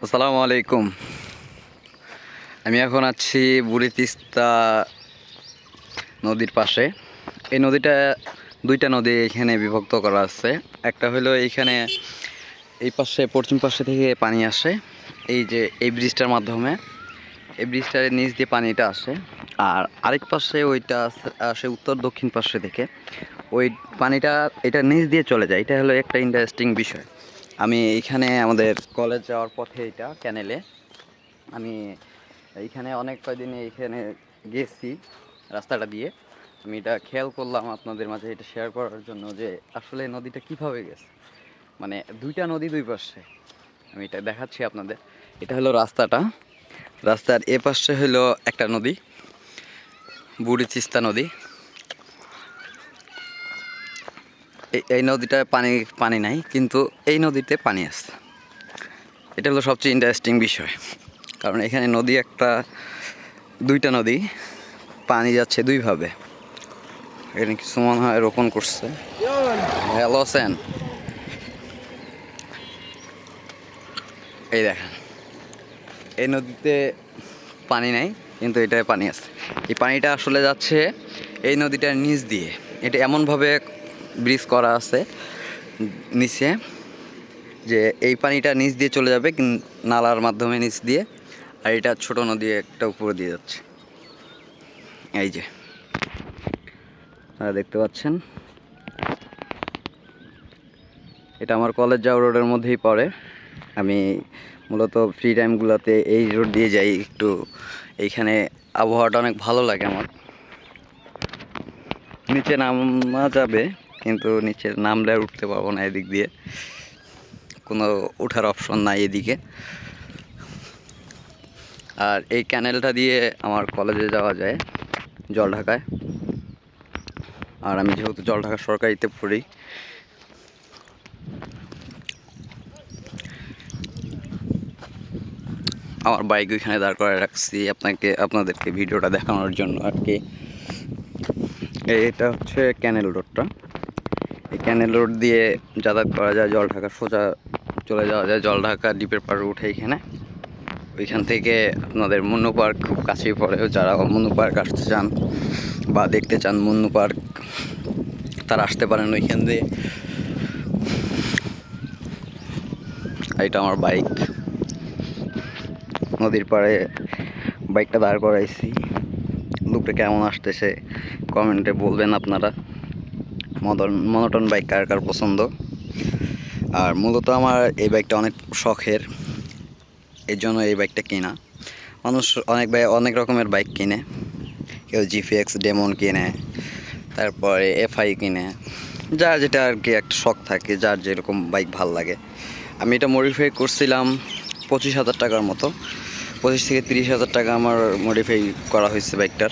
আসসালামু আলাইকুম। আমি এখন আছি বুড়ি তিস্তা নদীর পাশে। এই নদীটা দুইটা নদী এখানে বিভক্ত করা আছে। একটা হলো এইখানে এই পাশে পশ্চিম পাশে থেকে পানি আসে, এই যে এই ব্রিজটার মাধ্যমে, এই ব্রিজটার নিচ দিয়ে পানিটা আসে। আর আরেক পাশে ওইটা আসে উত্তর দক্ষিণ পাশে থেকে, ওই পানিটা এটা নিচ দিয়ে চলে যায়। এটা হলো একটা ইন্টারেস্টিং বিষয়। আমি এইখানে আমাদের কলেজ যাওয়ার পথে এটা ক্যানেলে আমি এইখানে অনেক কয়দিন এইখানে গেছি রাস্তাটা দিয়ে। আমি এটা খেয়াল করলাম আপনাদের মাঝে এটা শেয়ার করার জন্য যে আসলে নদীটা কিভাবে গেছে, মানে দুইটা নদী দুই পাশে। আমি এটা দেখাচ্ছি আপনাদের। এটা হলো রাস্তাটা, রাস্তার এ পাশে হলো একটা নদী, বুড়ি তিস্তা নদী। এই নদীটায় পানি পানি নাই, কিন্তু এই নদীতে পানি আছে। এটা হলো সবচেয়ে ইন্টারেস্টিং বিষয়, কারণ এখানে নদী একটা, দুইটা নদী, পানি যাচ্ছে দুইভাবে। এখানে কিছু মনে হয় রোপণ করছে। ভালো আছেন? এই দেখেন, এই নদীতে পানি নাই, কিন্তু এটায় পানি আছে। এই পানিটা আসলে যাচ্ছে এই নদীটার নিচ দিয়ে। এটা এমনভাবে ব্রিজ করা আছে নিচে, যে এই পানিটা নিচ দিয়ে চলে যাবে নালার মাধ্যমে নিচ দিয়ে, আর এটা ছোট নদী একটা উপরে দিয়ে যাচ্ছে। এই যে দেখতে পাচ্ছেন, এটা আমার কলেজ যাওয়ার রোডের মধ্যেই পড়ে। আমি মূলত ফ্রি টাইমগুলোতে এই রোড দিয়ে যাই একটু। এইখানে আবহাওয়াটা অনেক ভালো লাগে আমার। নিচে নামা যাবে, কিন্তু নিচে নামলে আর উঠতে পারবো না, এদিক দিয়ে কোনো ওঠার অপশন নাই এদিকে। আর এই ক্যানেলটা দিয়ে আমার কলেজে যাওয়া যায় জলঢাকায়। আর আমি যেহেতু জলঢাকা সরকারিতে পড়ি, আমার বাইক ওইখানে দাঁড় করে রাখছি আপনাদেরকে ভিডিওটা দেখানোর জন্য আর কি। এটা হচ্ছে ক্যানেল রোডটা। এই ক্যানেল রোড দিয়ে যাতায়াত করা যায়, জলঢাকা সোজা চলে যাওয়া যায়। জলঢাকা দ্বীপের পাড়ে উঠে এইখানে, ওইখান থেকে আপনাদের মুন্নু পার্ক খুব কাছেই পড়ে। যারা মুন্নু পার্ক আসতে চান বা দেখতে চান মুন্নু পার্ক, তারা আসতে পারেন ওইখান দিয়ে। এটা আমার বাইক, নদীর পাড়ে বাইকটা দাঁড় করাইছি। লুকটা কেমন আসতেছে কমেন্টে বলবেন আপনারা। মনোটন বাইক কার কার পছন্দ। আর মূলত আমার এই বাইকটা অনেক শখের, এই জন্য এই বাইকটা কেনা। মানুষ অনেক রকমের বাইক কিনে, কেউ জিপিএক্স ডেমন কিনে, তারপরে এফআই কিনে, যার যেটা আর কি একটা শখ থাকে, যার যেরকম বাইক ভাল লাগে। আমি এটা মডিফাই করছিলাম 25,000 টাকার মতো, 25 থেকে 30,000 টাকা আমার মডিফাই করা হয়েছে বাইকটার।